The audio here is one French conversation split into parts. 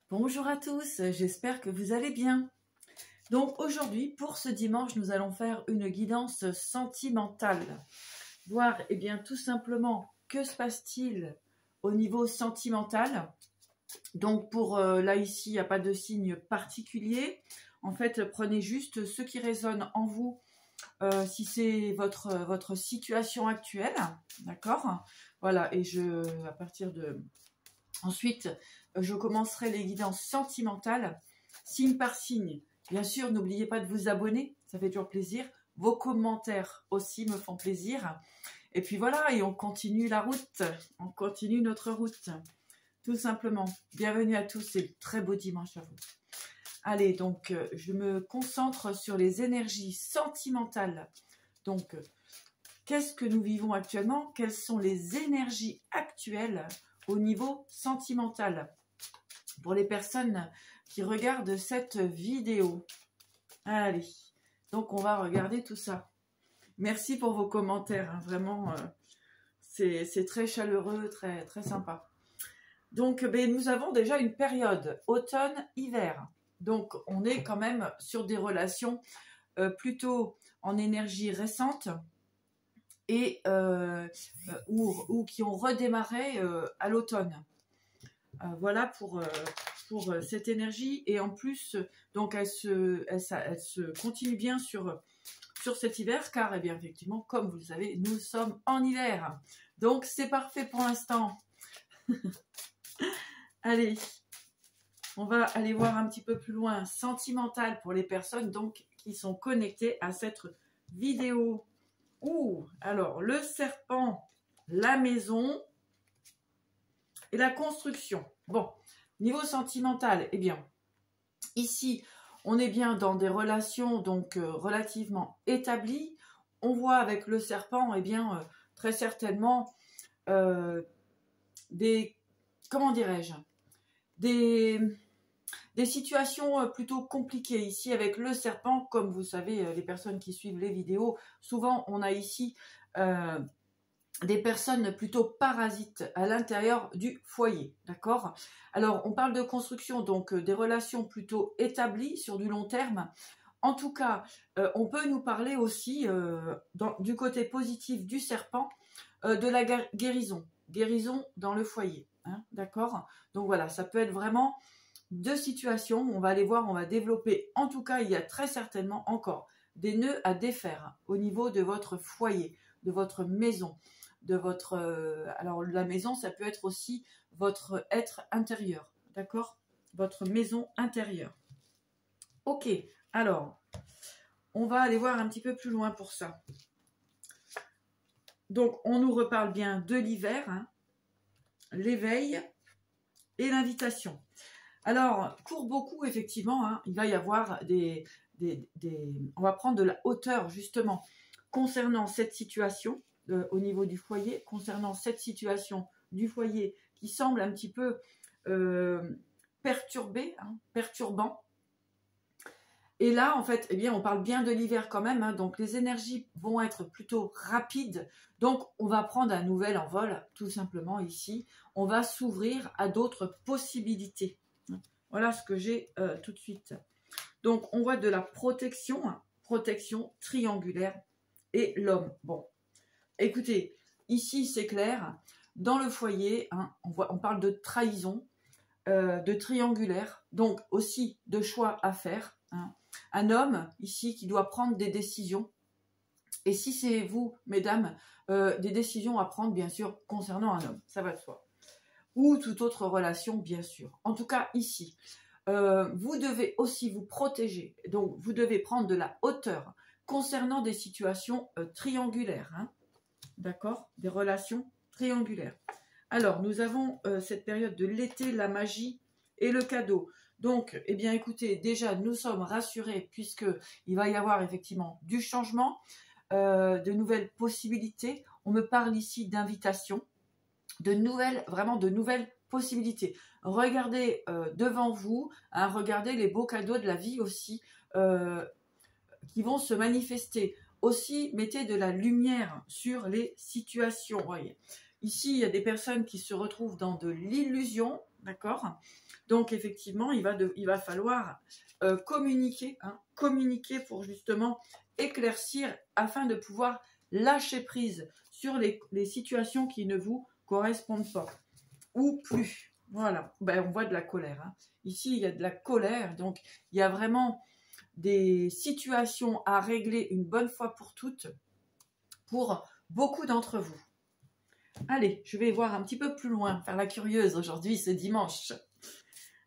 Bonjour à tous, j'espère que vous allez bien. Donc aujourd'hui, pour ce dimanche, nous allons faire une guidance sentimentale. Voir, tout simplement, que se passe-t-il au niveau sentimental. Donc pour là, ici, il n'y a pas de signe particulier. En fait, prenez juste ce qui résonne en vous, si c'est votre situation actuelle, d'accord? Voilà, et à partir de... Ensuite, je commencerai les guidances sentimentales, signe par signe. Bien sûr, n'oubliez pas de vous abonner, ça fait toujours plaisir. Vos commentaires aussi me font plaisir. Et puis voilà, et on continue la route, on continue notre route, tout simplement. Bienvenue à tous et très beau dimanche à vous. Allez, donc, je me concentre sur les énergies sentimentales. Donc, qu'est-ce que nous vivons actuellement? Quelles sont les énergies actuelles au niveau sentimental pour les personnes qui regardent cette vidéo? Allez, donc on va regarder tout ça. Merci pour vos commentaires, hein, vraiment, c'est très chaleureux, très, très sympa. Donc, nous avons déjà une période automne-hiver. Donc, on est quand même sur des relations plutôt en énergie récente et ou qui ont redémarré à l'automne. Voilà pour cette énergie. Et en plus, donc elle se continue bien sur cet hiver, car effectivement, comme vous le savez, nous sommes en hiver. Donc c'est parfait pour l'instant. Allez, on va aller voir un petit peu plus loin, sentimental pour les personnes donc qui sont connectées à cette vidéo. Alors le serpent, la maison et la construction. Bon, niveau sentimental, ici, on est bien dans des relations donc relativement établies. On voit avec le serpent, très certainement comment dirais-je, des situations plutôt compliquées ici avec le serpent. Comme vous savez, les personnes qui suivent les vidéos, souvent on a ici des personnes plutôt parasites à l'intérieur du foyer, d'accord? Alors, on parle de construction, donc des relations plutôt établies sur du long terme. En tout cas, on peut nous parler aussi, du côté positif du serpent, de la guérison dans le foyer, hein, d'accord? Donc voilà, ça peut être vraiment deux situations. On va aller voir, on va développer. En tout cas, il y a très certainement encore des nœuds à défaire au niveau de votre foyer, de votre maison, de votre... alors, la maison, ça peut être aussi votre être intérieur, d'accord? Votre maison intérieure. Ok, alors, on va aller voir un petit peu plus loin pour ça. Donc, on nous reparle bien de l'hiver, hein, l'éveil et l'invitation. Alors, pour beaucoup, effectivement, hein, il va y avoir on va prendre de la hauteur, justement, concernant cette situation, au niveau du foyer, concernant cette situation du foyer qui semble un petit peu perturbant. Et là, en fait, on parle bien de l'hiver quand même, hein, donc les énergies vont être plutôt rapides. Donc, on va prendre un nouvel envol, tout simplement ici. On va s'ouvrir à d'autres possibilités. Voilà ce que j'ai tout de suite. Donc, on voit de la protection triangulaire et l'homme. Bon, écoutez, ici, c'est clair. Dans le foyer, hein, on parle de trahison, de triangulaire, donc aussi de choix à faire, hein. Un homme, ici, qui doit prendre des décisions. Et si c'est vous, mesdames, des décisions à prendre, bien sûr, concernant un homme, ça va de soi. Ou toute autre relation, bien sûr. En tout cas, ici, vous devez aussi vous protéger. Donc, vous devez prendre de la hauteur concernant des situations triangulaires, hein. D'accord? Des relations triangulaires. Alors, nous avons cette période de l'été, la magie et le cadeau. Donc, écoutez, déjà, nous sommes rassurés puisqu'il va y avoir effectivement du changement, de nouvelles possibilités. On me parle ici d'invitation, de nouvelles possibilités. Regardez devant vous, hein, regardez les beaux cadeaux de la vie aussi qui vont se manifester. Aussi, mettez de la lumière sur les situations. Voyez. Ici, il y a des personnes qui se retrouvent dans de l'illusion, d'accord? Donc, effectivement, il va falloir communiquer, hein, communiquer pour justement éclaircir afin de pouvoir lâcher prise sur les situations qui ne vous correspondent pas ou plus. Voilà, ben, on voit de la colère. Hein. Ici, il y a de la colère, donc il y a vraiment des situations à régler une bonne fois pour toutes pour beaucoup d'entre vous. Allez, je vais voir un petit peu plus loin, faire la curieuse aujourd'hui, ce dimanche.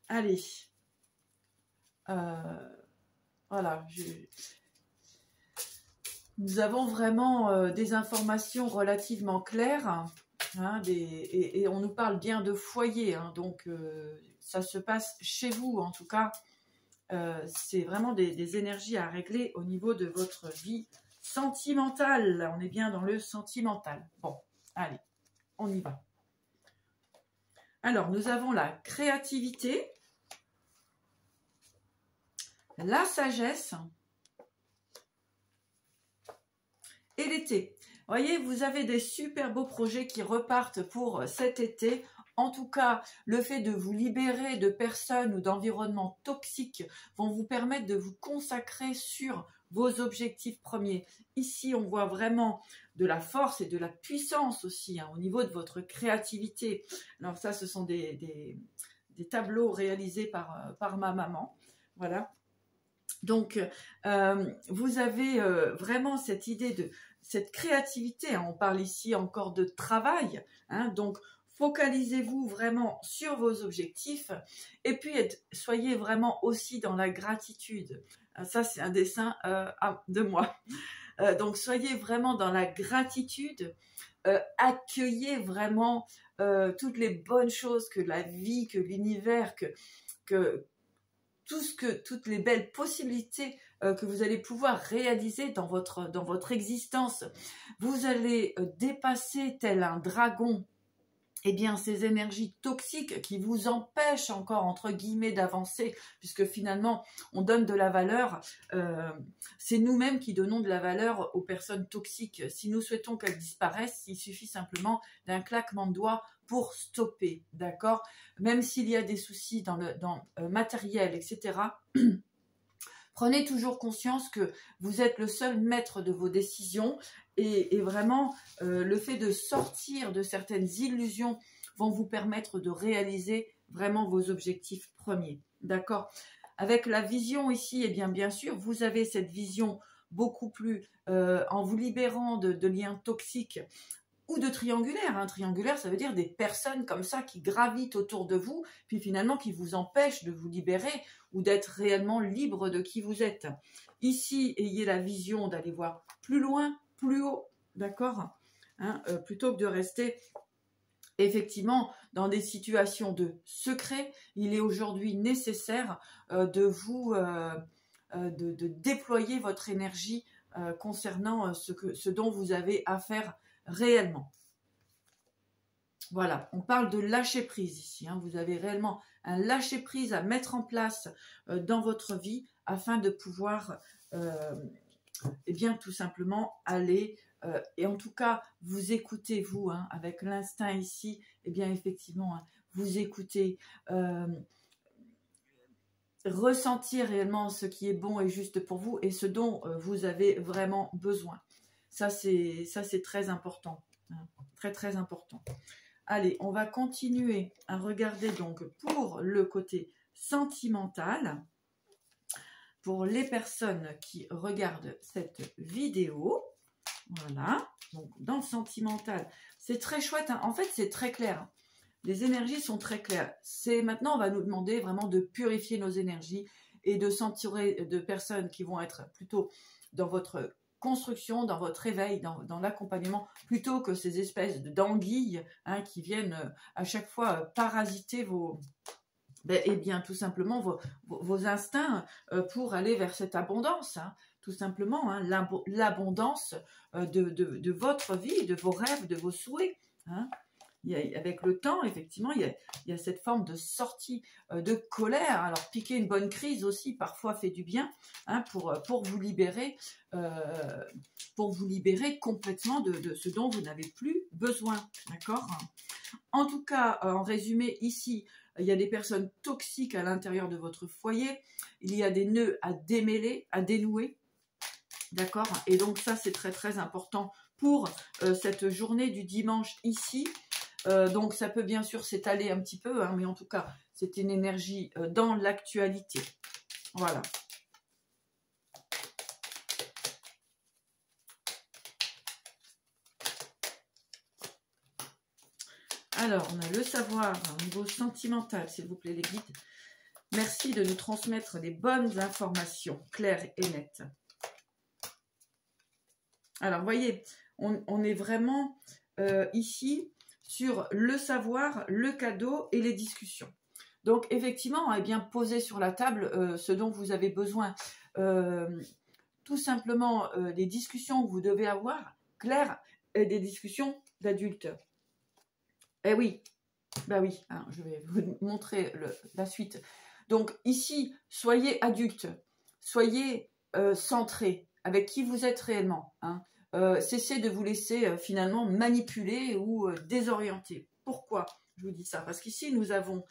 Allez. Voilà. Nous avons vraiment des informations relativement claires. Hein, et on nous parle bien de foyer. Hein, donc, ça se passe chez vous, en tout cas. C'est vraiment des énergies à régler au niveau de votre vie sentimentale. On est bien dans le sentimental. Bon, allez, on y va. Alors, nous avons la créativité, la sagesse et l'été. Vous voyez, vous avez des super beaux projets qui repartent pour cet été. En tout cas, le fait de vous libérer de personnes ou d'environnements toxiques vont vous permettre de vous consacrer sur vos objectifs premiers. Ici, on voit vraiment de la force et de la puissance aussi hein, au niveau de votre créativité. Alors ça, ce sont des tableaux réalisés par ma maman. Voilà. Donc, vous avez vraiment cette idée de cette créativité. Hein, on parle ici encore de travail. Hein, donc, focalisez-vous vraiment sur vos objectifs et puis soyez vraiment aussi dans la gratitude. Ça, c'est un dessin de moi. Donc, soyez vraiment dans la gratitude. Accueillez vraiment toutes les bonnes choses que la vie, que l'univers, que toutes les belles possibilités que vous allez pouvoir réaliser dans votre existence. Vous allez dépasser tel un dragon eh bien, ces énergies toxiques qui vous empêchent encore, entre guillemets, d'avancer, puisque finalement, on donne de la valeur. C'est nous-mêmes qui donnons de la valeur aux personnes toxiques. Si nous souhaitons qu'elles disparaissent, il suffit simplement d'un claquement de doigts pour stopper, d'accord? Même s'il y a des soucis dans matériel, etc., prenez toujours conscience que vous êtes le seul maître de vos décisions et vraiment le fait de sortir de certaines illusions vont vous permettre de réaliser vraiment vos objectifs premiers. D'accord? Avec la vision ici, eh bien sûr, vous avez cette vision beaucoup plus en vous libérant de liens toxiques ou de triangulaire. Hein. Triangulaire, ça veut dire des personnes comme ça qui gravitent autour de vous, puis finalement qui vous empêchent de vous libérer ou d'être réellement libre de qui vous êtes. Ici, ayez la vision d'aller voir plus loin, plus haut, d'accord, hein, plutôt que de rester effectivement dans des situations de secret. Il est aujourd'hui nécessaire de déployer votre énergie concernant ce dont vous avez à faire réellement. Voilà, on parle de lâcher prise ici. Hein. Vous avez réellement un lâcher prise à mettre en place dans votre vie afin de pouvoir, eh bien, tout simplement aller et en tout cas vous écoutez vous hein, avec l'instinct ici. Eh bien, effectivement, hein, vous écoutez. Ressentir réellement ce qui est bon et juste pour vous et ce dont vous avez vraiment besoin. Ça, c'est très important. Hein, très, très important. Allez, on va continuer à regarder donc pour le côté sentimental. Pour les personnes qui regardent cette vidéo. Voilà. Donc, dans le sentimental, c'est très chouette. Hein. En fait, c'est très clair. Les énergies sont très claires. Maintenant, on va nous demander vraiment de purifier nos énergies et de s'entourer de personnes qui vont être plutôt dans votre construction, dans votre éveil, dans l'accompagnement, plutôt que ces espèces d'anguilles hein, qui viennent à chaque fois parasiter eh bien, tout simplement vos instincts pour aller vers cette abondance. Hein, tout simplement, hein, l'abondance de votre vie, de vos rêves, de vos souhaits. Hein. Avec le temps, effectivement, il y a cette forme de sortie de colère. Alors, piquer une bonne crise aussi, parfois, fait du bien hein, pour vous libérer complètement de ce dont vous n'avez plus besoin. D'accord ? En tout cas, en résumé, ici, il y a des personnes toxiques à l'intérieur de votre foyer, il y a des nœuds à démêler, à dénouer, d'accord? Et donc ça, c'est très très important pour cette journée du dimanche ici. Donc ça peut bien sûr s'étaler un petit peu, hein, mais en tout cas, c'est une énergie dans l'actualité. Voilà. Alors, on a le savoir au niveau sentimental, s'il vous plaît les guides. Merci de nous transmettre des bonnes informations, claires et nettes. Alors, vous voyez, on est vraiment ici sur le savoir, le cadeau et les discussions. Donc, effectivement, eh bien, posez sur la table ce dont vous avez besoin. Tout simplement, les discussions que vous devez avoir, claires, et des discussions d'adultes. Eh oui, bah oui, hein, je vais vous montrer la suite. Donc ici, soyez adulte, soyez centré avec qui vous êtes réellement. Hein. Cessez de vous laisser finalement manipuler ou désorienter. Pourquoi je vous dis ça? Parce qu'ici, nous avons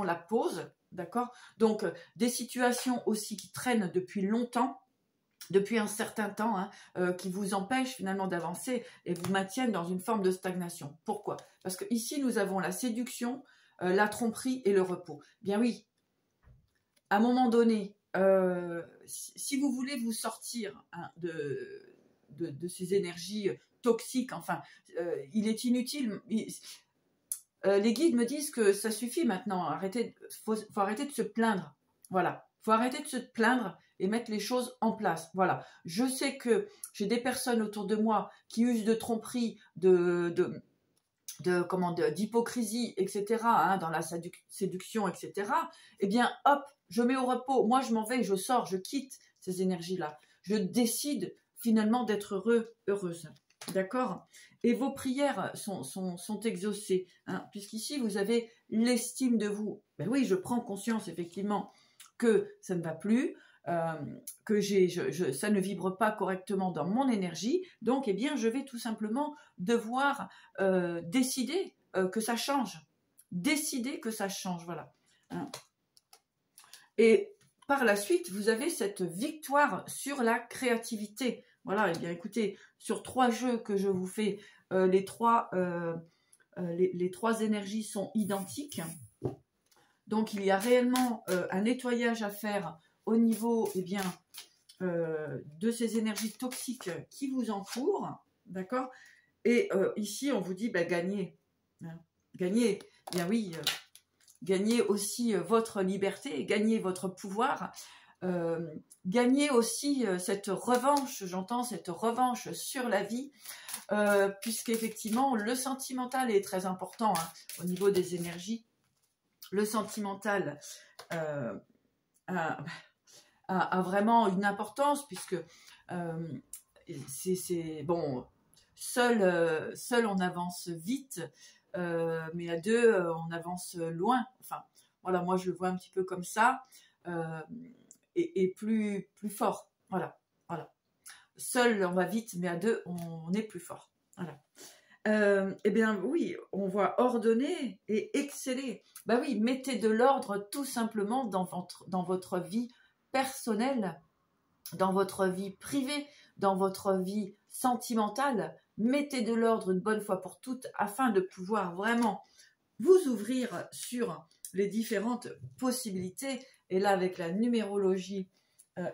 la pause, d'accord? Donc des situations aussi qui traînent depuis longtemps, depuis un certain temps, hein, qui vous empêchent finalement d'avancer et vous maintiennent dans une forme de stagnation. Pourquoi? Parce que ici, nous avons la séduction, la tromperie et le repos. Bien oui, à un moment donné, si vous voulez vous sortir hein, de ces énergies toxiques, enfin, il est inutile. Les guides me disent que ça suffit maintenant. Faut arrêter de se plaindre. Voilà, faut arrêter de se plaindre et mettre les choses en place. Voilà, je sais que j'ai des personnes autour de moi qui usent de tromperie, d'hypocrisie, etc., hein, dans la séduction, etc., eh bien, hop, je mets au repos. Moi, je m'en vais, je sors, je quitte ces énergies-là. Je décide finalement d'être heureuse. D'accord? Et vos prières sont exaucées, hein, puisqu'ici, vous avez l'estime de vous. Ben oui, je prends conscience, effectivement, que ça ne va plus, que ça ne vibre pas correctement dans mon énergie, donc eh bien je vais tout simplement devoir décider que ça change, voilà. Hein. Et par la suite, vous avez cette victoire sur la créativité. Voilà, eh bien écoutez, sur 3 jeux que je vous fais, les trois énergies sont identiques. Donc il y a réellement un nettoyage à faire au niveau eh bien, de ces énergies toxiques qui vous entourent, d'accord? Et ici, on vous dit, bah, gagnez. Hein, gagnez, bien oui, gagnez aussi votre liberté, gagnez votre pouvoir, gagnez aussi cette revanche, j'entends cette revanche sur la vie, puisqu'effectivement, le sentimental est très important hein, au niveau des énergies. Le sentimental a vraiment une importance puisque c'est bon, seul on avance vite, mais à deux on avance loin. Enfin voilà, moi je le vois un petit peu comme ça et plus fort. Voilà. Seul on va vite, mais à deux on est plus fort. Voilà. Eh bien oui, on voit ordonner et exceller. Bah oui, mettez de l'ordre tout simplement dans votre vie personnelle, dans votre vie privée, dans votre vie sentimentale. Mettez de l'ordre une bonne fois pour toutes afin de pouvoir vraiment vous ouvrir sur les différentes possibilités. Et là, avec la numérologie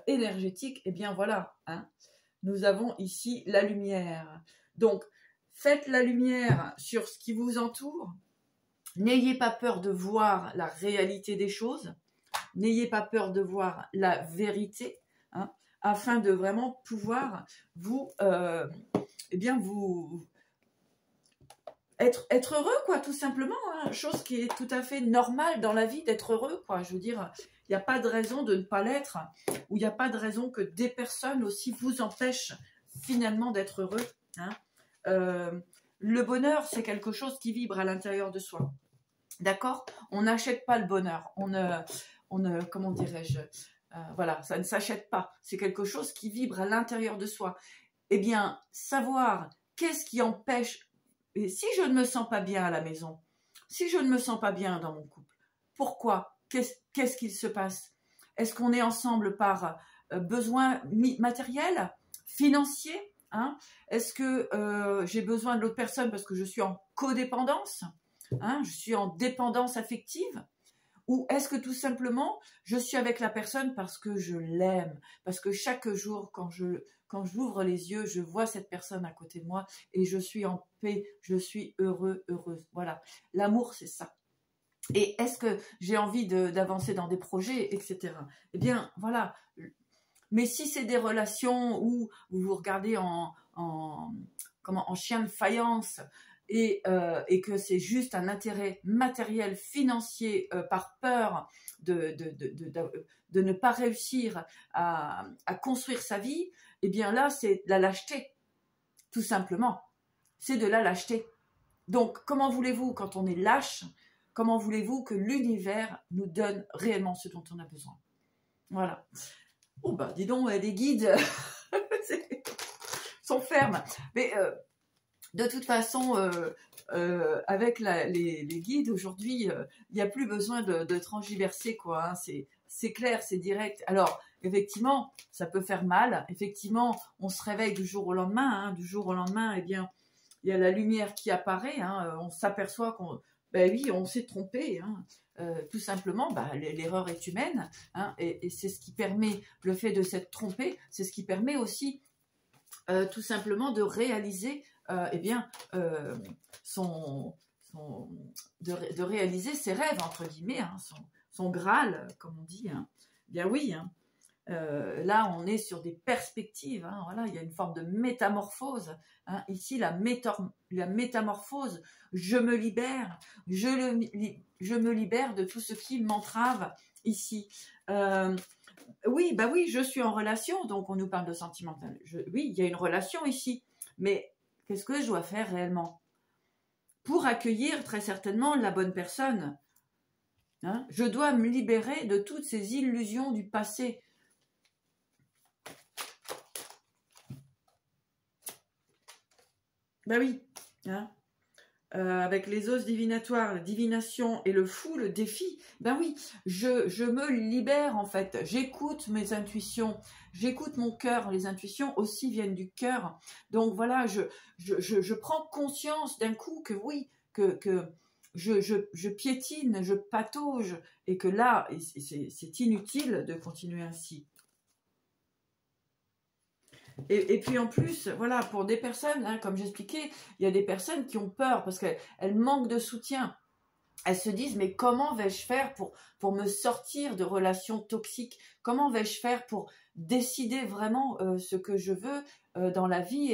énergétique, eh bien voilà, hein, nous avons ici la lumière. Donc, faites la lumière sur ce qui vous entoure. N'ayez pas peur de voir la réalité des choses. N'ayez pas peur de voir la vérité, hein, afin de vraiment pouvoir vous être heureux, quoi, tout simplement. Hein, chose qui est tout à fait normale dans la vie d'être heureux, quoi. Je veux dire, il n'y a pas de raison de ne pas l'être, ou il n'y a pas de raison que des personnes aussi vous empêchent finalement d'être heureux. Hein. Le bonheur, c'est quelque chose qui vibre à l'intérieur de soi. D'accord? On n'achète pas le bonheur. On ne comment dirais-je, voilà, ça ne s'achète pas. C'est quelque chose qui vibre à l'intérieur de soi. Eh bien, savoir qu'est-ce qui empêche, et si je ne me sens pas bien à la maison, Si je ne me sens pas bien dans mon couple, pourquoi? Qu'est-ce qu'il se passe? Est-ce qu'on est ensemble par besoin matériel, financier, hein? Est-ce que j'ai besoin de l'autre personne parce que je suis en codépendance, hein? Je suis en dépendance affective? Ou est-ce que tout simplement, je suis avec la personne parce que je l'aime, parce que chaque jour, quand j'ouvre les yeux, je vois cette personne à côté de moi et je suis en paix, je suis heureux, heureuse. Voilà, l'amour, c'est ça. Et est-ce que j'ai envie d'avancer dans des projets, etc. Eh bien, voilà. Mais si c'est des relations où vous vous regardez en chien de faïence, et que c'est juste un intérêt matériel, financier, par peur de ne pas réussir à construire sa vie, eh bien là, c'est de la lâcheté, tout simplement. C'est de la lâcheté. Donc, comment voulez-vous, quand on est lâche, comment voulez-vous que l'univers nous donne réellement ce dont on a besoin? Voilà. Oh bah, dis donc, les guides sont fermes. Mais de toute façon, avec les guides aujourd'hui, il n'y a plus besoin de transgiverser, quoi. Hein. C'est clair, c'est direct. Alors, effectivement, ça peut faire mal. Effectivement, on se réveille du jour au lendemain. Hein. Du jour au lendemain, eh bien, il y a la lumière qui apparaît. Hein. On s'aperçoit qu'on, ben oui, on s'est trompé. Hein. Tout simplement, l'erreur est humaine. Hein. Et c'est ce qui permet, le fait de s'être trompé, c'est ce qui permet aussi tout simplement de réaliser eh bien, de réaliser ses rêves, entre guillemets, hein, son Graal, comme on dit. Hein. Bien oui, hein. Là, on est sur des perspectives. Hein, voilà, il y a une forme de métamorphose. Hein. Ici, la métamorphose, je me libère. Je me libère de tout ce qui m'entrave ici. Oui, oui, je suis en relation, donc on nous parle de sentimental. Oui, il y a une relation ici, mais qu'est-ce que je dois faire réellement pour accueillir très certainement la bonne personne? Hein? Je dois me libérer de toutes ces illusions du passé. Ben oui, hein? Avec les os divinatoires, la divination et le fou, le défi, ben oui, je me libère en fait, j'écoute mes intuitions, j'écoute mon cœur, les intuitions aussi viennent du cœur, donc voilà, je prends conscience d'un coup que oui, que je piétine, je patauge, et que là, c'est inutile de continuer ainsi. Et puis en plus, voilà, pour des personnes, hein, comme j'expliquais, il y a des personnes qui ont peur parce qu'elles manquent de soutien. Elles se disent, mais comment vais-je faire pour me sortir de relations toxiques? Comment vais-je faire pour décider vraiment ce que je veux dans la vie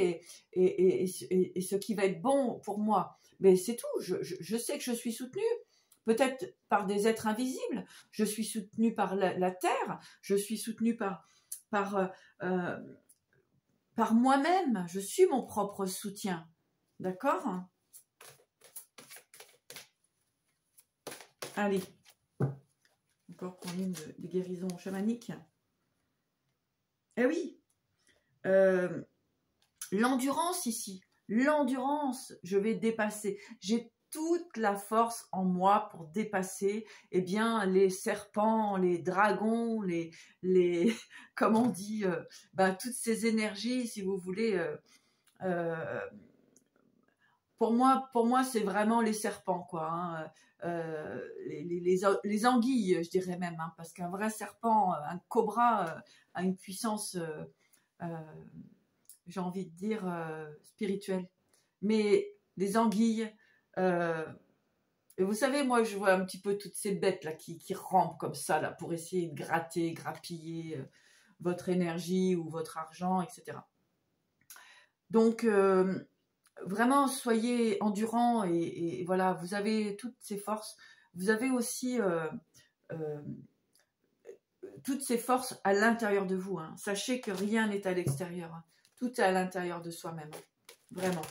et ce qui va être bon pour moi? Mais c'est tout, je sais que je suis soutenue. Peut-être par des êtres invisibles, je suis soutenue par la terre, je suis soutenue par moi-même, je suis mon propre soutien. D'accord? Allez, encore pour une de guérison chamanique. Eh oui, l'endurance ici, l'endurance, je vais dépasser. J'ai toute la force en moi pour dépasser les serpents, les dragons, comme on dit, toutes ces énergies, si vous voulez. Pour moi, c'est vraiment les serpents, quoi. Hein. Les anguilles, je dirais même, hein, parce qu'un vrai serpent, un cobra, a une puissance, j'ai envie de dire, spirituelle. Mais les anguilles, et vous savez, moi, je vois un petit peu toutes ces bêtes là qui rampent comme ça là pour essayer de grappiller votre énergie ou votre argent, etc. Donc vraiment, soyez endurants et voilà, vous avez toutes ces forces. Vous avez aussi toutes ces forces à l'intérieur de vous. Hein. Sachez que rien n'est à l'extérieur. Hein. Tout est à l'intérieur de soi-même. Vraiment.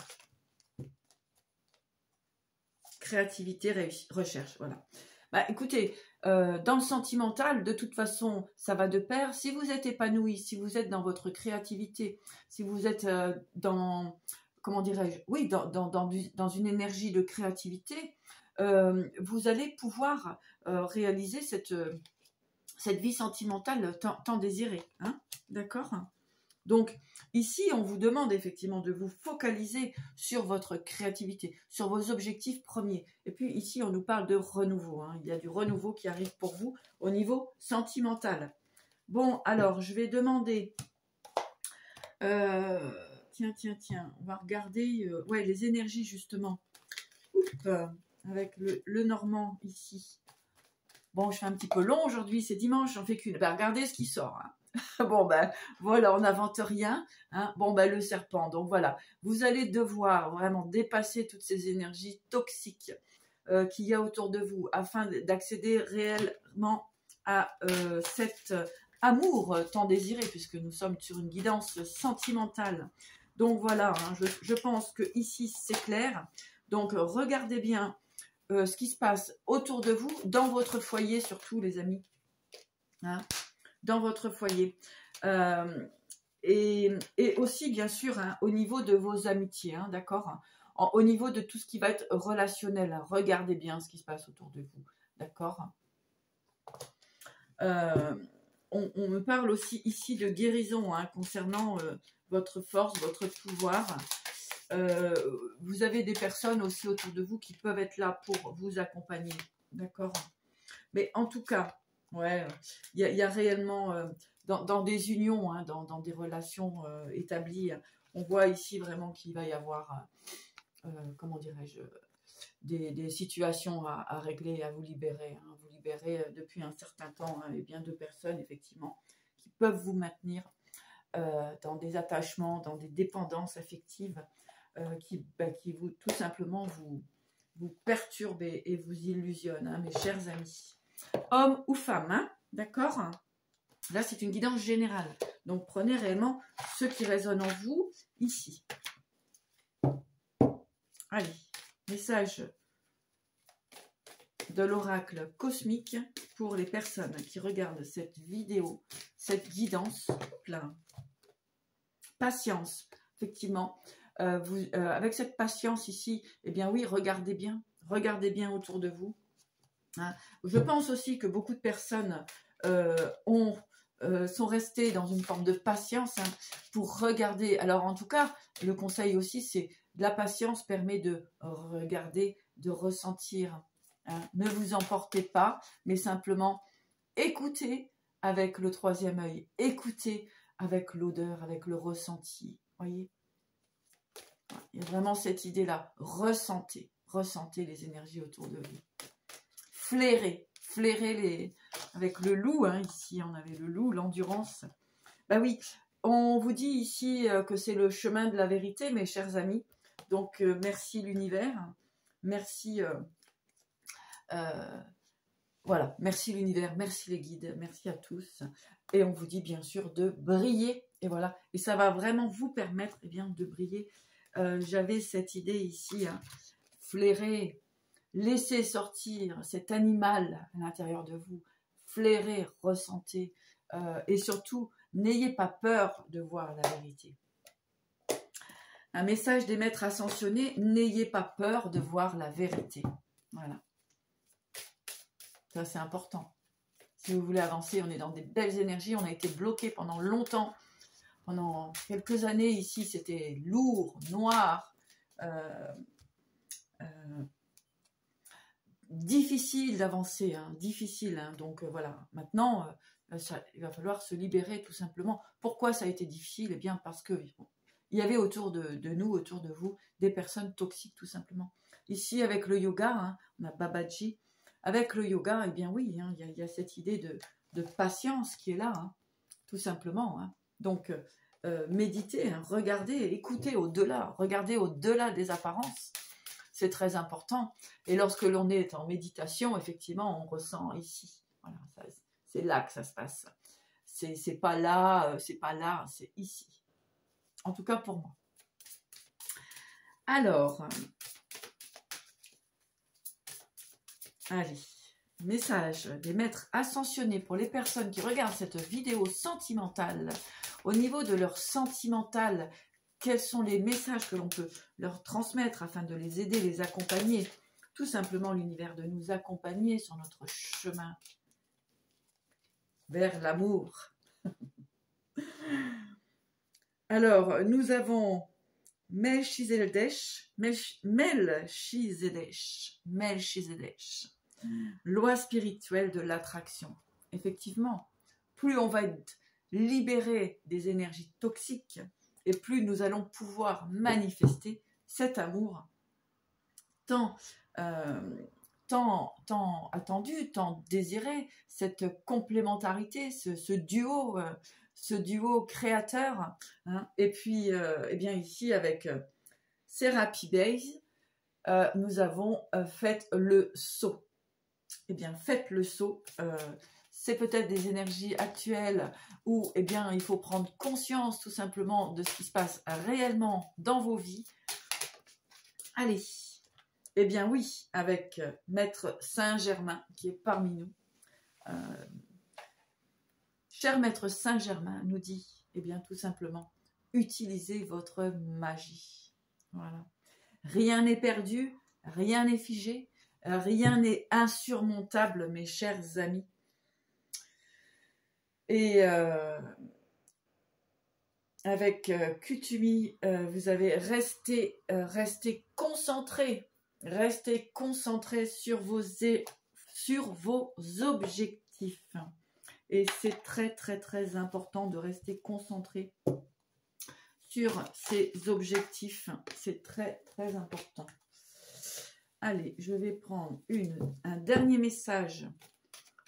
Créativité, recherche, voilà. Écoutez, dans le sentimental, de toute façon, ça va de pair. Si vous êtes épanoui, si vous êtes dans votre créativité, si vous êtes dans, comment dirais-je, oui, dans une énergie de créativité, vous allez pouvoir réaliser cette vie sentimentale tant désirée. Hein, d'accord? Donc, ici, on vous demande effectivement de vous focaliser sur votre créativité, sur vos objectifs premiers. Et puis ici, on nous parle de renouveau. Hein. Il y a du renouveau qui arrive pour vous au niveau sentimental. Bon, alors, je vais demander... tiens, on va regarder ouais, les énergies justement. Avec le Normand ici. Bon, je fais un petit peu long aujourd'hui, c'est dimanche, j'en fais qu'une. Ben, regardez ce qui sort. Hein. Bon, ben voilà, on n'invente rien. Hein. Bon, ben le serpent. Donc voilà, vous allez devoir vraiment dépasser toutes ces énergies toxiques qu'il y a autour de vous afin d'accéder réellement à cet amour tant désiré, puisque nous sommes sur une guidance sentimentale. Donc voilà, hein, je pense que ici c'est clair. Donc regardez bien ce qui se passe autour de vous, dans votre foyer surtout les amis. Hein, dans votre foyer. Et aussi bien sûr hein, au niveau de vos amitiés, hein, d'accord, au niveau de tout ce qui va être relationnel. Hein, regardez bien ce qui se passe autour de vous, d'accord. On me parle aussi ici de guérison hein, concernant votre force, votre pouvoir. Vous avez des personnes aussi autour de vous qui peuvent être là pour vous accompagner, d'accord. Mais en tout cas, ouais, il y a réellement, dans des unions, hein, dans des relations établies, on voit ici vraiment qu'il va y avoir, comment dirais-je, des situations à régler, à vous libérer. Hein, vous libérer depuis un certain temps, hein, et bien de personnes, effectivement, qui peuvent vous maintenir dans des attachements, dans des dépendances affectives qui vous, tout simplement, vous perturbent et vous illusionnent, hein, mes chers amis. Homme ou femme, hein, d'accord? Là, c'est une guidance générale. Donc, prenez réellement ce qui résonne en vous, ici. Allez, message de l'oracle cosmique pour les personnes qui regardent cette vidéo, cette guidance plein. Patience, effectivement. Avec cette patience ici, eh bien oui, regardez bien autour de vous. Hein. Je pense aussi que beaucoup de personnes sont restées dans une forme de patience hein, pour regarder. Alors en tout cas, le conseil aussi, c'est la patience permet de regarder, de ressentir. Hein. Ne vous emportez pas, mais simplement écoutez avec le troisième œil, écoutez avec l'odeur, avec le ressenti. Voyez, il y a vraiment cette idée-là. Ressentez les énergies autour de vous. Flairez les... Avec le loup, hein, ici on avait le loup, l'endurance. Ben oui, on vous dit ici que c'est le chemin de la vérité, mes chers amis. Donc merci l'univers, merci... voilà, merci l'univers, merci les guides, merci à tous. Et on vous dit bien sûr de briller. Et voilà, et ça va vraiment vous permettre eh bien, de briller. J'avais cette idée ici, hein, flairer, laissez sortir cet animal à l'intérieur de vous, flairez, ressentez, et surtout, n'ayez pas peur de voir la vérité. Un message des maîtres ascensionnés, n'ayez pas peur de voir la vérité. Voilà. Ça, c'est important. Si vous voulez avancer, on est dans des belles énergies, on a été bloqué pendant longtemps. Pendant quelques années ici, c'était lourd, noir, difficile d'avancer, hein, difficile. Hein, donc voilà, maintenant, il va falloir se libérer tout simplement. Pourquoi ça a été difficile? Eh bien parce que il y avait autour de nous, autour de vous, des personnes toxiques tout simplement. Ici, avec le yoga, hein, on a Babaji. Avec le yoga, eh bien oui, hein, y a cette idée de patience qui est là, hein, tout simplement. Hein. Donc, méditez, hein, regardez, écoutez au-delà, regardez au-delà des apparences. C'est très important. Et lorsque l'on est en méditation, effectivement, on ressent ici. Voilà, c'est là que ça se passe. C'est pas là, c'est ici. En tout cas pour moi. Alors, allez, message des maîtres ascensionnés pour les personnes qui regardent cette vidéo sentimentale. Au niveau de leur sentimental, quels sont les messages que l'on peut leur transmettre afin de les aider, les accompagner, tout simplement l'univers de nous accompagner sur notre chemin vers l'amour. Alors, nous avons Melchizedek, loi spirituelle de l'attraction. Effectivement, plus on va être libéré des énergies toxiques et plus nous allons pouvoir manifester cet amour tant attendu, tant désiré, cette complémentarité, ce duo créateur. Hein. Et puis, eh bien ici, avec Serapi Base, nous avons fait le saut. Eh bien, faites le saut. C'est peut-être des énergies actuelles où eh bien, il faut prendre conscience tout simplement de ce qui se passe réellement dans vos vies. Allez, eh bien oui, avec Maître Saint-Germain qui est parmi nous. Cher Maître Saint-Germain nous dit, eh bien tout simplement, utilisez votre magie. Voilà. Rien n'est perdu, rien n'est figé, rien n'est insurmontable, mes chers amis. Et avec Kutumi, vous avez resté concentré sur vos objectifs. Et c'est très très très important de rester concentré sur ces objectifs. C'est très très important. Allez, je vais prendre un dernier message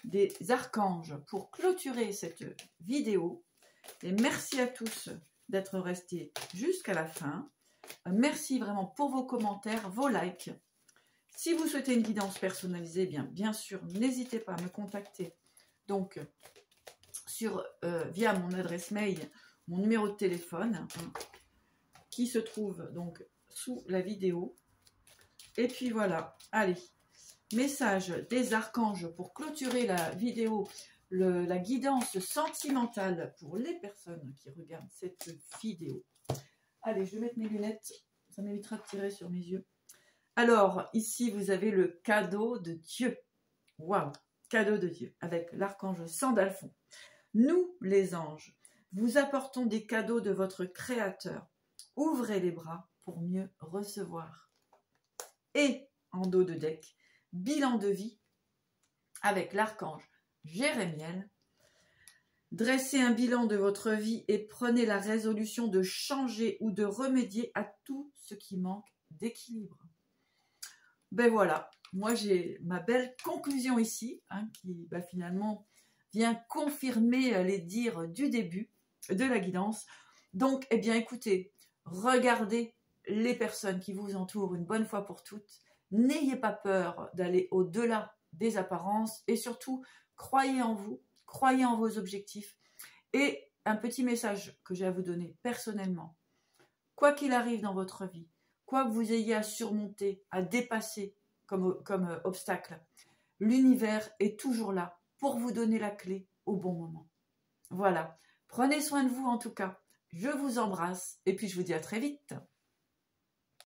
des archanges pour clôturer cette vidéo. Et merci à tous d'être restés jusqu'à la fin. Merci vraiment pour vos commentaires, vos likes. Si vous souhaitez une guidance personnalisée, bien sûr, n'hésitez pas à me contacter. Donc, via mon adresse mail, mon numéro de téléphone, qui se trouve donc sous la vidéo. Et puis voilà, allez, message des archanges pour clôturer la vidéo, la guidance sentimentale pour les personnes qui regardent cette vidéo. Allez, je vais mettre mes lunettes, ça m'évitera de tirer sur mes yeux. Alors, ici, vous avez le cadeau de Dieu. Waouh, cadeau de Dieu, avec l'archange Sandalphon. Nous, les anges, vous apportons des cadeaux de votre Créateur. Ouvrez les bras pour mieux recevoir. Et en dos de deck, bilan de vie avec l'archange Jérémiel. Dressez un bilan de votre vie et prenez la résolution de changer ou de remédier à tout ce qui manque d'équilibre. Ben voilà, moi j'ai ma belle conclusion ici, qui finalement vient confirmer les dires du début de la guidance. Donc, eh bien écoutez, regardez les personnes qui vous entourent une bonne fois pour toutes. N'ayez pas peur d'aller au-delà des apparences et surtout, croyez en vous, croyez en vos objectifs. Et un petit message que j'ai à vous donner personnellement. Quoi qu'il arrive dans votre vie, quoi que vous ayez à surmonter, à dépasser comme obstacle, l'univers est toujours là pour vous donner la clé au bon moment. Voilà. Prenez soin de vous en tout cas. Je vous embrasse et puis je vous dis à très vite.